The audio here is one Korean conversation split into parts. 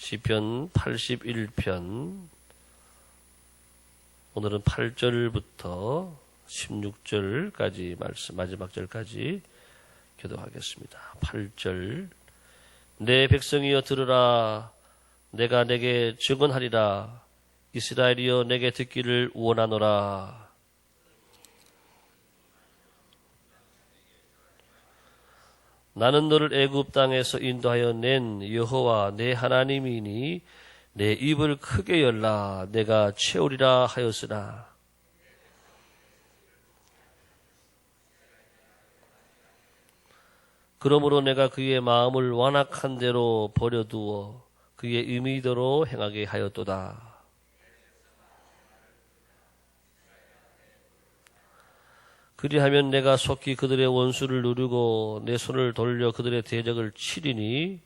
시편 81편 오늘은 8절부터 16절까지 말씀, 마지막 절까지 교독하겠습니다. 8절. 내 백성이여 들으라. 내가 내게 증언하리라. 이스라엘이여 내게 듣기를 원하노라. 나는 너를 애굽 땅에서 인도하여 낸 여호와 내 하나님이니 내 입을 크게 열라. 내가 채우리라 하였으나 그러므로 내가 그의 마음을 완악한 대로 버려두어 그의 의미대로 행하게 하였도다. 그리하면 내가 속히 그들의 원수를 누르고 내 손을 돌려 그들의 대적을 치리니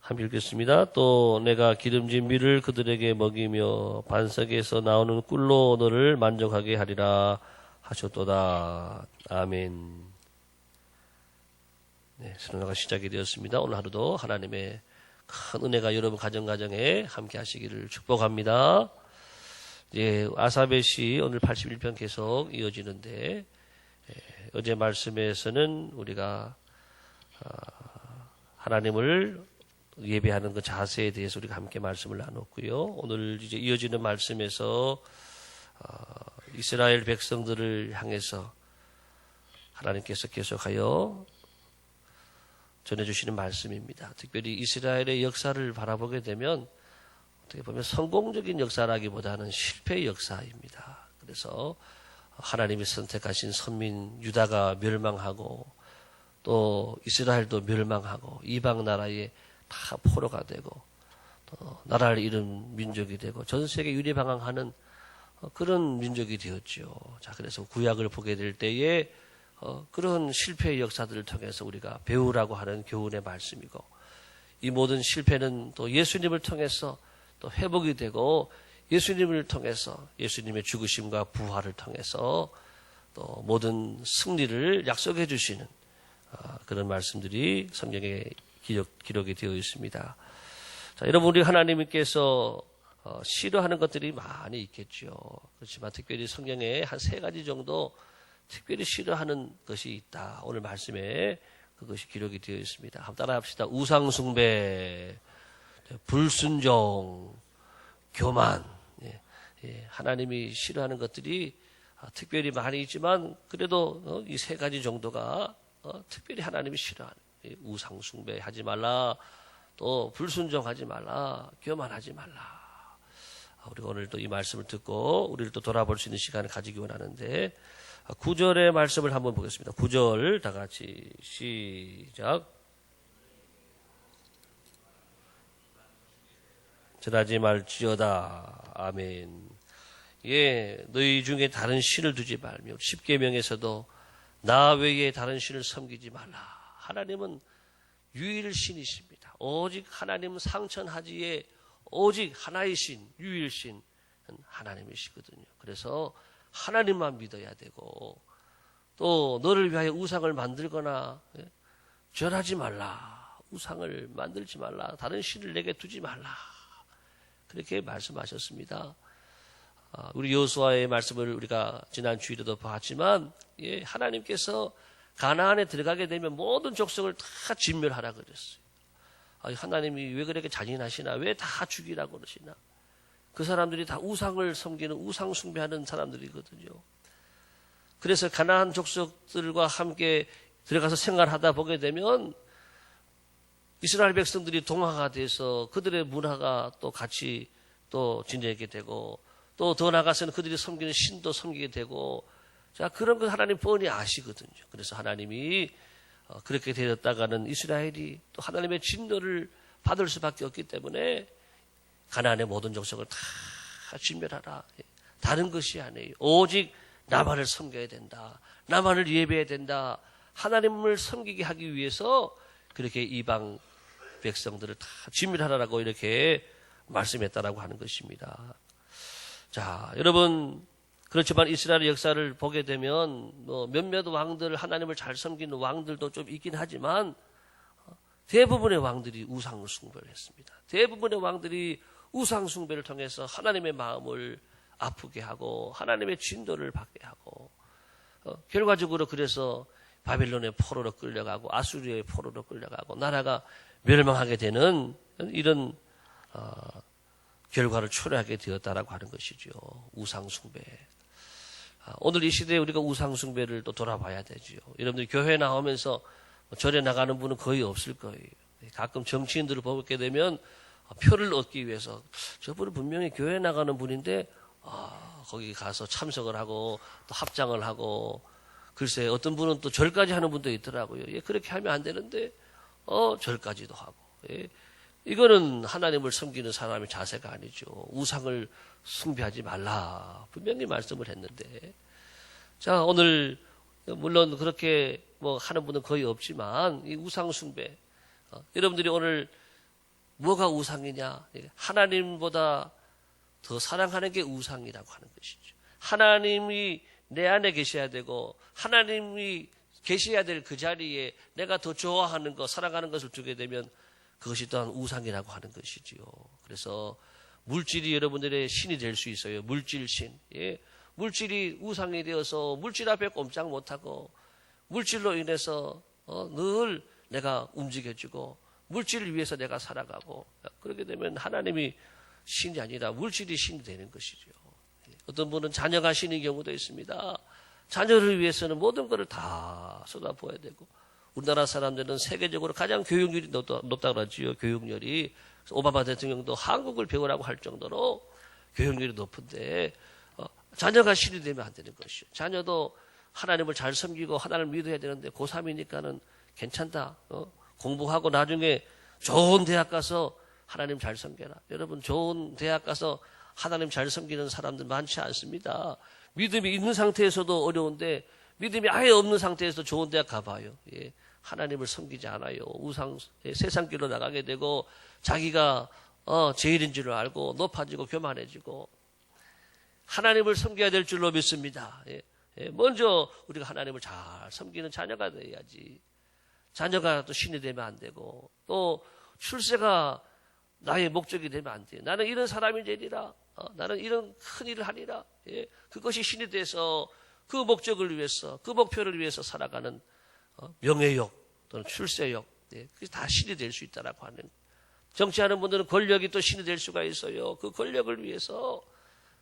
함께 읽겠습니다. 또 내가 기름진 밀을 그들에게 먹이며 반석에서 나오는 꿀로 너를 만족하게 하리라 하셨도다. 아멘. 네, 설교가 시작이 되었습니다. 오늘 하루도 하나님의 큰 은혜가 여러분 가정가정에 함께 하시기를 축복합니다. 예, 아사벳 시 오늘 81편 계속 이어지는데 어제 말씀에서는 우리가 하나님을 예배하는 그 자세에 대해서 우리가 함께 말씀을 나눴고요. 오늘 이제 이어지는 말씀에서 이스라엘 백성들을 향해서 하나님께서 계속하여 전해주시는 말씀입니다. 특별히 이스라엘의 역사를 바라보게 되면 어떻게 보면 성공적인 역사라기보다는 실패의 역사입니다. 그래서 하나님이 선택하신 선민 유다가 멸망하고 또 이스라엘도 멸망하고 이방 나라에 다 포로가 되고 또 나라를 잃은 민족이 되고 전 세계 유리방황하는 그런 민족이 되었죠. 자, 그래서 구약을 보게 될 때에 그런 실패의 역사들을 통해서 우리가 배우라고 하는 교훈의 말씀이고 이 모든 실패는 또 예수님을 통해서 또 회복이 되고 예수님을 통해서 예수님의 죽으심과 부활을 통해서 또 모든 승리를 약속해 주시는 그런 말씀들이 성경에 기록이 되어 있습니다. 자, 여러분 우리 하나님께서 싫어하는 것들이 많이 있겠죠. 그렇지만 특별히 성경에 한 3가지 정도 특별히 싫어하는 것이 있다. 오늘 말씀에 그것이 기록이 되어 있습니다. 한번 따라 합시다. 우상숭배, 불순종, 교만. 하나님이 싫어하는 것들이 특별히 많이 있지만 그래도 이 3가지 정도가 특별히 하나님이 싫어하는 우상숭배 하지 말라. 또 불순종하지 말라. 교만하지 말라. 우리가 오늘 또 이 말씀을 듣고 우리를 또 돌아볼 수 있는 시간을 가지기 원하는데 9절의 말씀을 한번 보겠습니다. 9절 다 같이 시작. 절하지 말지어다. 아멘. 예, 너희 중에 다른 신을 두지 말며 십계명에서도 나 외에 다른 신을 섬기지 말라. 하나님은 유일신이십니다. 오직 하나님은 상천하지에 오직 하나의 신, 유일신 하나님이시거든요. 그래서 하나님만 믿어야 되고 또 너를 위하여 우상을 만들거나 절하지 말라. 우상을 만들지 말라. 다른 신을 내게 두지 말라. 그렇게 말씀하셨습니다. 우리 여호수아의 말씀을 우리가 지난 주일에도 봤지만 하나님께서 가나안에 들어가게 되면 모든 족속을 다 진멸하라 그랬어요. 하나님이 왜 그렇게 잔인하시나? 왜 다 죽이라고 그러시나? 그 사람들이 다 우상을 섬기는 우상 숭배하는 사람들이거든요. 그래서 가나안 족속들과 함께 들어가서 생활하다 보게 되면 이스라엘 백성들이 동화가 돼서 그들의 문화가 또 같이 또 지내게 되고 또 더 나아가서는 그들이 섬기는 신도 섬기게 되고 자, 그런 걸 하나님 뻔히 아시거든요. 그래서 하나님이 그렇게 되었다가는 이스라엘이 또 하나님의 진노를 받을 수밖에 없기 때문에 가나안의 모든 족속을 다 진멸하라. 다른 것이 아니에요. 오직 나만을 섬겨야 된다. 나만을 예배해야 된다. 하나님을 섬기게 하기 위해서 그렇게 이방 백성들을 다 진멸하라고 이렇게 말씀했다라고 하는 것입니다. 자, 여러분 그렇지만 이스라엘의 역사를 보게 되면 몇몇 왕들, 하나님을 잘 섬기는 왕들도 좀 있긴 하지만 대부분의 왕들이 우상 숭배를 했습니다. 대부분의 왕들이 우상 숭배를 통해서 하나님의 마음을 아프게 하고 하나님의 진노를 받게 하고 결과적으로 그래서 바빌론의 포로로 끌려가고 아수리아의 포로로 끌려가고 나라가 멸망하게 되는 이런 결과를 초래하게 되었다라고 하는 것이죠. 우상 숭배. 오늘 이 시대에 우리가 우상 숭배를 또 돌아봐야 되죠. 여러분들 교회 나오면서 절에 나가는 분은 거의 없을 거예요. 가끔 정치인들을 보게 되면 표를 얻기 위해서 저분은 분명히 교회 나가는 분인데 거기 가서 참석을 하고 또 합장을 하고 글쎄 어떤 분은 또 절까지 하는 분도 있더라고요. 예, 그렇게 하면 안 되는데 절까지도 하고. 예, 이거는 하나님을 섬기는 사람의 자세가 아니죠. 우상을 숭배하지 말라 분명히 말씀을 했는데 자 오늘 물론 그렇게 하는 분은 거의 없지만 이 우상 숭배 여러분들이 오늘 뭐가 우상이냐? 하나님보다 더 사랑하는 게 우상이라고 하는 것이죠. 하나님이 내 안에 계셔야 되고 하나님이 계셔야 될 그 자리에 내가 더 좋아하는 것, 사랑하는 것을 두게 되면 그것이 또한 우상이라고 하는 것이지요. 그래서 물질이 여러분들의 신이 될 수 있어요. 물질신. 예. 물질이 우상이 되어서 물질 앞에 꼼짝 못하고 물질로 인해서 늘 내가 움직여지고 물질을 위해서 내가 살아가고 그렇게 되면 하나님이 신이 아니라 물질이 신이 되는 것이죠. 어떤 분은 자녀가 신인 경우도 있습니다. 자녀를 위해서는 모든 것을 다 쏟아부어야 되고 우리나라 사람들은 세계적으로 가장 교육률이 높다고 하지요. 교육률이. 오바마 대통령도 한국을 배우라고 할 정도로 교육률이 높은데 자녀가 신이 되면 안 되는 것이죠. 자녀도 하나님을 잘 섬기고 하나님을 믿어야 되는데 고3이니까는 괜찮다. 공부하고 나중에 좋은 대학 가서 하나님 잘 섬겨라. 여러분 좋은 대학 가서 하나님 잘 섬기는 사람들 많지 않습니다. 믿음이 있는 상태에서도 어려운데 믿음이 아예 없는 상태에서 좋은 대학 가봐요. 예. 하나님을 섬기지 않아요. 우상 세상길로 나가게 되고 자기가 제일인 줄 알고 높아지고 교만해지고 하나님을 섬겨야 될 줄로 믿습니다. 예. 예. 먼저 우리가 하나님을 잘 섬기는 자녀가 돼야지. 자녀가 또 신이 되면 안 되고 또 출세가 나의 목적이 되면 안 돼요. 나는 이런 사람이 되리라. 나는 이런 큰 일을 하리라. 예. 그것이 신이 돼서 그 목적을 위해서 그 목표를 위해서 살아가는 명예욕 또는 출세욕 예. 그게 다 신이 될 수 있다라고 하는 정치하는 분들은 권력이 또 신이 될 수가 있어요. 그 권력을 위해서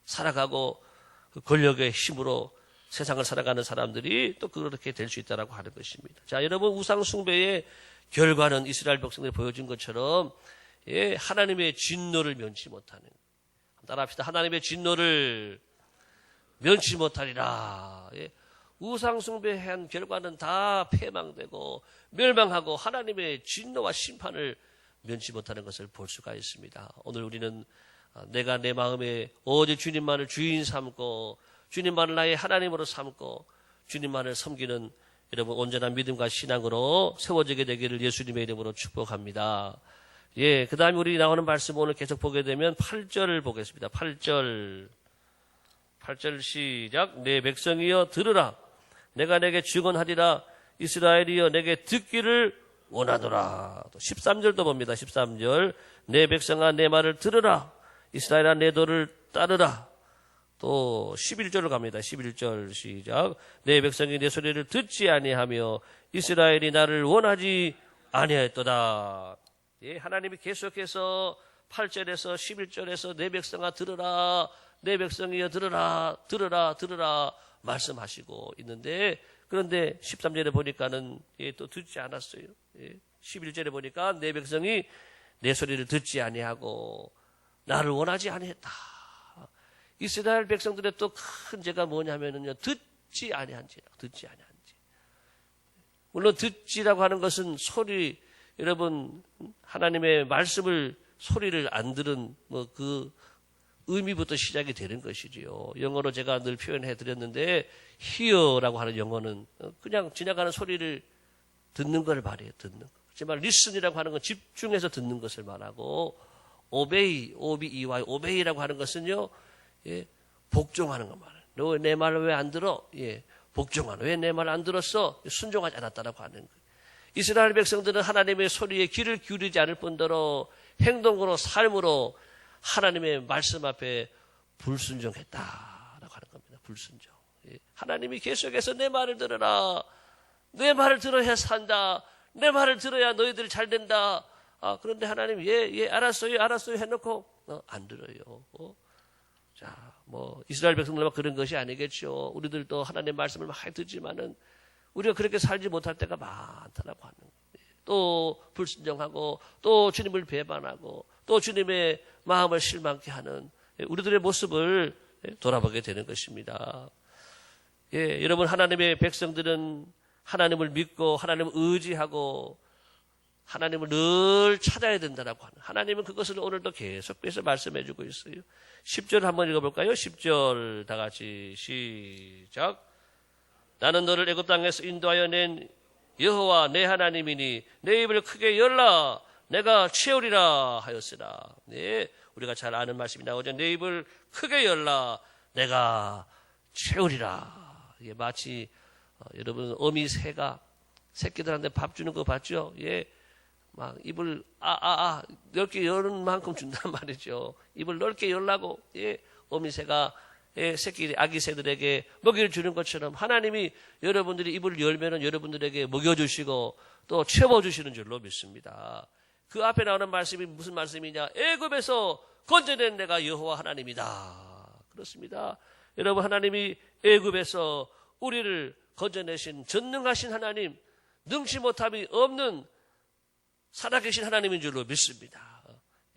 살아가고 그 권력의 힘으로 세상을 살아가는 사람들이 또 그렇게 될 수 있다라고 하는 것입니다. 자, 여러분 우상 숭배의 결과는 이스라엘 백성들이 보여준 것처럼 예, 하나님의 진노를 면치 못하는. 따라합시다. 하나님의 진노를 면치 못하리라. 예, 우상 숭배한 결과는 다 패망되고 멸망하고 하나님의 진노와 심판을 면치 못하는 것을 볼 수가 있습니다. 오늘 우리는 내가 내 마음에 오직 주님만을 주인 삼고 주님만을 나의 하나님으로 삼고 주님만을 섬기는 여러분 온전한 믿음과 신앙으로 세워지게 되기를 예수님의 이름으로 축복합니다. 예, 그 다음에 우리 나오는 말씀 오늘 계속 보게 되면 8절을 보겠습니다. 8절 시작. 내 백성이여 들으라. 내가 내게 증언하리라. 이스라엘이여 내게 듣기를 원하노라. 또 13절도 봅니다. 13절. 내 백성아 내 말을 들으라. 이스라엘아 내 도를 따르라. 또 11절로 갑니다. 11절 시작. 내 백성이 내 소리를 듣지 아니하며 이스라엘이 나를 원하지 아니하였도다. 예, 하나님이 계속해서 8절에서 11절에서 내 백성아 들으라. 내 백성이여 들으라. 들으라. 말씀하시고 있는데 그런데 13절에 보니까는 예, 또 듣지 않았어요. 예, 11절에 보니까 내 백성이 내 소리를 듣지 아니하고 나를 원하지 아니했다. 이스라엘 백성들의 또 큰 죄가 뭐냐면은요, 듣지 아니한지. 물론 듣지라고 하는 것은 소리, 여러분 하나님의 말씀을 소리를 안 들은 그 의미부터 시작이 되는 것이지요. 영어로 제가 늘 표현해 드렸는데 hear라고 하는 영어는 그냥 지나가는 소리를 듣는 걸 말해요. 듣는 거. 하지만 listen이라고 하는 건 집중해서 듣는 것을 말하고 obey라고 하는 것은요, 예, 복종하는 것 말해요. 너 왜 내 말을 왜 안 들어? 예, 복종하는 왜 내 말을 안 들었어? 순종하지 않았다라고 하는 거예요. 이스라엘 백성들은 하나님의 소리에 귀를 기울이지 않을 뿐더러 행동으로 삶으로 하나님의 말씀 앞에 불순종했다라고 하는 겁니다. 불순종. 예, 하나님이 계속해서 내 말을 들어라. 내 말을 들어야 산다. 내 말을 들어야 너희들 잘 된다. 그런데 하나님 알았어요 해놓고 안 들어요. 자, 이스라엘 백성들만 그런 것이 아니겠죠. 우리들도 하나님의 말씀을 많이 듣지만은 우리가 그렇게 살지 못할 때가 많다라고 하는 거예요. 또 불순종하고 또 주님을 배반하고 또 주님의 마음을 실망케 하는 우리들의 모습을 돌아보게 되는 것입니다. 예, 여러분 하나님의 백성들은 하나님을 믿고 하나님을 의지하고 하나님을 늘 찾아야 된다라고 하는 하나님은 그것을 오늘도 계속해서 말씀해 주고 있어요. 10절 한번 읽어볼까요? 10절 다 같이 시작. 나는 너를 애굽 땅에서 인도하여 낸 여호와 내 하나님이니 내 입을 크게 열라 내가 채우리라 하였으나. 네, 우리가 잘 아는 말씀이 나오죠. 내 입을 크게 열라 내가 채우리라. 이게 마치 여러분 어미 새가 새끼들한테 밥 주는 거 봤죠? 예, 막 입을 넓게 여는 만큼 준단 말이죠. 입을 넓게 열라고. 예, 어미 새가 새끼 아기 새들에게 먹이를 주는 것처럼 하나님이 여러분들이 입을 열면은 여러분들에게 먹여주시고 또 채워주시는 줄로 믿습니다. 그 앞에 나오는 말씀이 무슨 말씀이냐? 애굽에서 건져낸 내가 여호와 하나님이다. 그렇습니다. 여러분 하나님이 애굽에서 우리를 건져내신 전능하신 하나님, 능치 못함이 없는 살아계신 하나님인 줄로 믿습니다.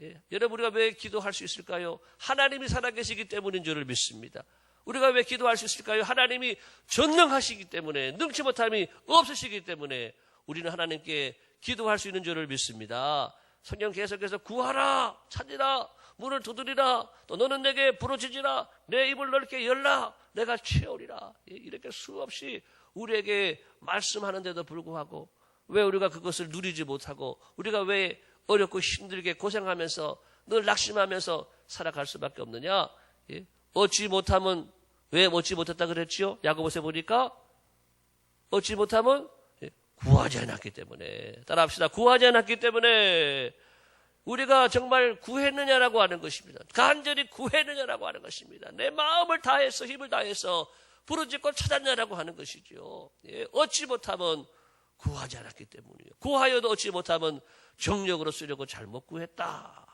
예, 여러분 우리가 왜 기도할 수 있을까요? 하나님이 살아계시기 때문인 줄을 믿습니다. 우리가 왜 기도할 수 있을까요? 하나님이 전능하시기 때문에 능치 못함이 없으시기 때문에 우리는 하나님께 기도할 수 있는 줄을 믿습니다. 성경 계속해서 구하라 찾으라 문을 두드리라 또 너는 내게 부르짖으라 내 입을 넓게 열라 내가 채우리라. 예, 이렇게 수없이 우리에게 말씀하는데도 불구하고 왜 우리가 그것을 누리지 못하고 우리가 왜 어렵고 힘들게 고생하면서 늘 낙심하면서 살아갈 수밖에 없느냐? 예? 얻지 못하면 왜 얻지 못했다 그랬지요? 야고보서에 보니까 얻지 못하면 구하지 않았기 때문에. 따라합시다. 구하지 않았기 때문에. 우리가 정말 구했느냐라고 하는 것입니다. 간절히 구했느냐라고 하는 것입니다. 내 마음을 다해서 힘을 다해서 부르짖고 찾았냐라고 하는 것이죠. 예, 얻지 못하면 구하지 않았기 때문이에요. 구하여도 얻지 못하면 정력으로 쓰려고 잘못 구했다.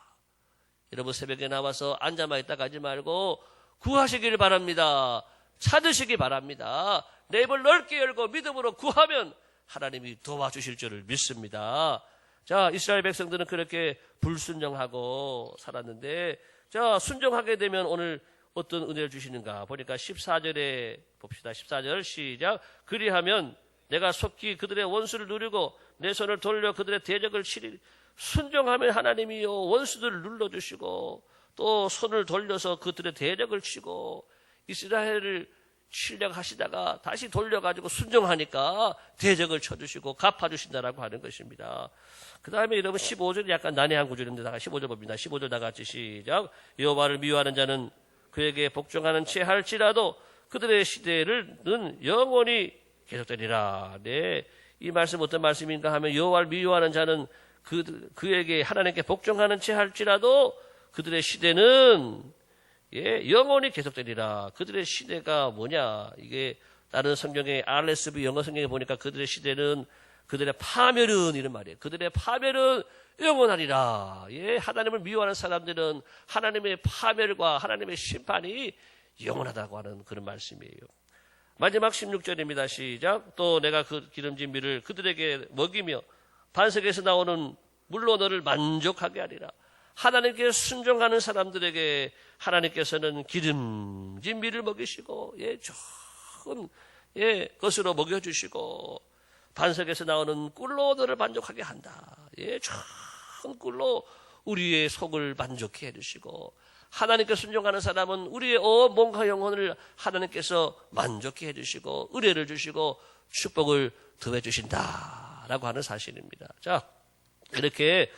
여러분 새벽에 나와서 앉아만 있다 가지 말고 구하시길 바랍니다. 찾으시기 바랍니다. 내 입을 넓게 열고 믿음으로 구하면 하나님이 도와주실 줄을 믿습니다. 자, 이스라엘 백성들은 그렇게 불순종하고 살았는데, 자, 순종하게 되면 오늘 어떤 은혜를 주시는가 보니까 14절에 봅시다. 14절 시작. 그리하면 내가 속히 그들의 원수를 누리고 내 손을 돌려 그들의 대적을 치리. 순종하면 하나님이요 원수들을 눌러주시고 또 손을 돌려서 그들의 대적을 치고 이스라엘을 치려고 하시다가 다시 돌려가지고 순종하니까 대적을 쳐주시고 갚아주신다라고 하는 것입니다. 그 다음에 여러분 15절이 약간 난해한 구절인데 다가 15절 봅니다. 15절 다 같이 시작. 여호와를 미워하는 자는 그에게 복종하는 채 할지라도 그들의 시대는 영원히 계속되리라. 네, 이 말씀 어떤 말씀인가 하면 여호와를 미워하는 자는 그에게 하나님께 복종하는 채 할지라도 그들의 시대는 영원히 계속되리라. 그들의 시대가 뭐냐? 이게 다른 성경의 RSV 영어 성경에 보니까 그들의 시대는 그들의 파멸은 이런 말이에요. 그들의 파멸은 영원하리라. 예, 하나님을 미워하는 사람들은 하나님의 파멸과 하나님의 심판이 영원하다고 하는 그런 말씀이에요. 마지막 16절입니다. 시작. 또 내가 그 기름진 밀을 그들에게 먹이며 반석에서 나오는 물로 너를 만족하게 하리라. 하나님께 순종하는 사람들에게 하나님께서는 기름진 밀을 먹이시고 좋은 것으로 먹여주시고 반석에서 나오는 꿀로 너를 만족하게 한다. 좋은 꿀로 우리의 속을 만족해 해주시고 하나님께 순종하는 사람은 우리의 몸과 영혼을 하나님께서 만족해 해주시고 은혜를 주시고 축복을 더해 주신다라고 하는 사실입니다. 자, 이렇게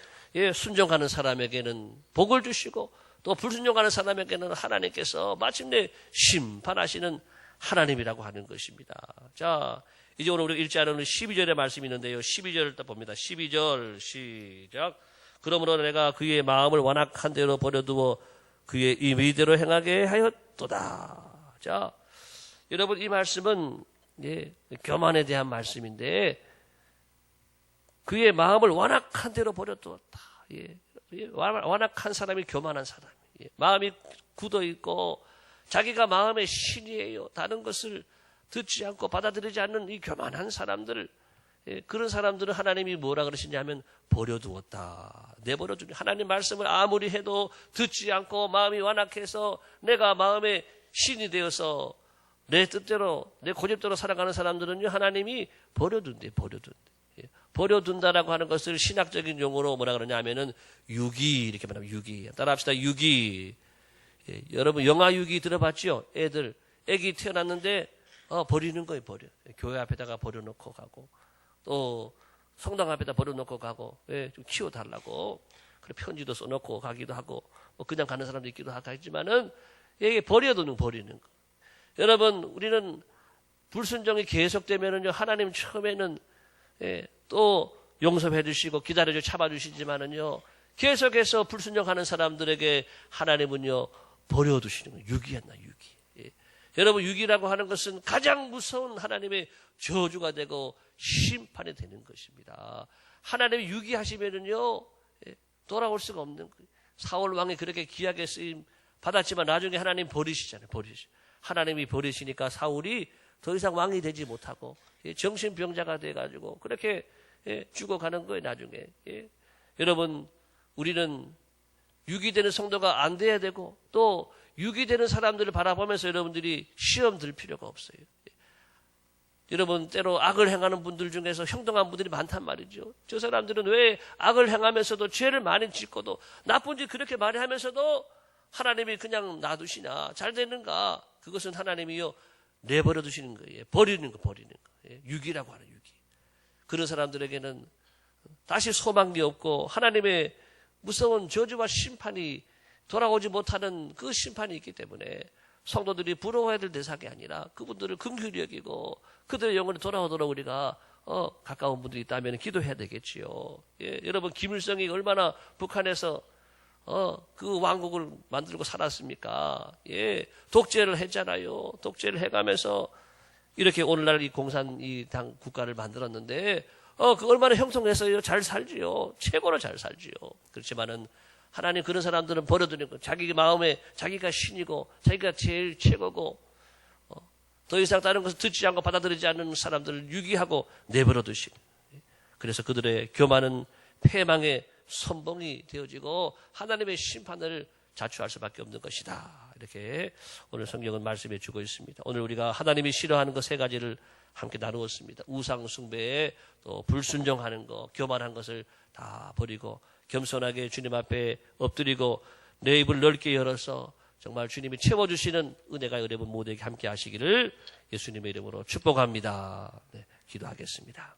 순종하는 사람에게는 복을 주시고 또 불순종하는 사람에게는 하나님께서 마침내 심판하시는 하나님이라고 하는 것입니다. 자, 이제 오늘 우리가 읽지 않은 12절의 말씀이 있는데요. 12절을 또 봅니다. 12절 시작. 그러므로 내가 그의 마음을 완악한 대로 버려두어 그의 임의대로 행하게 하였도다. 자, 여러분 이 말씀은 교만에 대한 말씀인데 그의 마음을 완악한 대로 버려두었다. 완악한 사람이 교만한 사람. 마음이 굳어 있고 자기가 마음의 신이에요. 다른 것을 듣지 않고 받아들이지 않는 이 교만한 사람들, 그런 사람들은 하나님이 뭐라 그러시냐면 버려두었다. 내버려두니 하나님 말씀을 아무리 해도 듣지 않고 마음이 완악해서 내가 마음의 신이 되어서 내 뜻대로 내 고집대로 살아가는 사람들은요 하나님이 버려둔대. 버려둔다라고 하는 것을 신학적인 용어로 뭐라 그러냐면은 유기 이렇게 말하면 유기. 따라합시다. 유기. 여러분 영아 유기 들어봤죠? 애기 태어났는데 버리는 거예요. 버려. 교회 앞에다가 버려놓고 가고 또 성당 앞에다 버려놓고 가고 좀 키워달라고 그래 편지도 써놓고 가기도 하고 뭐 그냥 가는 사람도 있기도 하지만은 이게 버리는 거. 여러분 우리는 불순종이 계속되면은요 하나님 처음에는 또 용서해 주시고 기다려줘 참아주시지만은요 계속해서 불순종하는 사람들에게 하나님은요 버려두시는 거예요. 유기였나 유기. 여러분 유기라고 하는 것은 가장 무서운 하나님의 저주가 되고 심판이 되는 것입니다. 하나님이 유기하시면은요 돌아올 수가 없는 거예요. 사울 왕이 그렇게 귀하게 쓰임 받았지만 나중에 하나님 버리시잖아요. 하나님이 버리시니까 사울이 더 이상 왕이 되지 못하고 정신병자가 돼가지고 그렇게 죽어가는 거예요. 나중에. 여러분 우리는 유기되는 성도가 안 돼야 되고 또 유기되는 사람들을 바라보면서 여러분들이 시험 들 필요가 없어요. 여러분 때로 악을 행하는 분들 중에서 형통한 분들이 많단 말이죠. 저 사람들은 왜 악을 행하면서도 죄를 많이 짓고도 나쁜 짓 그렇게 많이 하면서도 하나님이 그냥 놔두시나 잘 되는가? 그것은 하나님이요 내버려 두시는 거예요. 버리는 거. 유기라고 하는 유기. 그런 사람들에게는 다시 소망이 없고 하나님의 무서운 저주와 심판이 돌아오지 못하는 그 심판이 있기 때문에 성도들이 부러워해야 될 대상이 아니라 그분들을 긍휼히 여기고 그들의 영혼이 돌아오도록 우리가 가까운 분들이 있다면 기도해야 되겠지요. 여러분 김일성이 얼마나 북한에서 그 왕국을 만들고 살았습니까? 독재를 했잖아요. 독재를 해가면서 이렇게 오늘날 이 공산 이 당 국가를 만들었는데 그 얼마나 형통해서요 잘 살지요. 최고로 잘 살지요. 그렇지만은 하나님 그런 사람들은 버려두는 거. 자기 마음에 자기가 신이고 자기가 제일 최고고 더 이상 다른 것을 듣지 않고 받아들이지 않는 사람들을 유기하고 내버려 두시는. 그래서 그들의 교만은 패망의 선봉이 되어지고 하나님의 심판을 자초할 수밖에 없는 것이다. 이렇게 오늘 성경은 말씀해 주고 있습니다. 오늘 우리가 하나님이 싫어하는 것 세 가지를 함께 나누었습니다. 우상 숭배에 또 불순종하는 것, 교만한 것을 다 버리고 겸손하게 주님 앞에 엎드리고 내 입을 넓게 열어서 정말 주님이 채워주시는 은혜가 여러분 모두에게 함께 하시기를 예수님의 이름으로 축복합니다. 기도하겠습니다.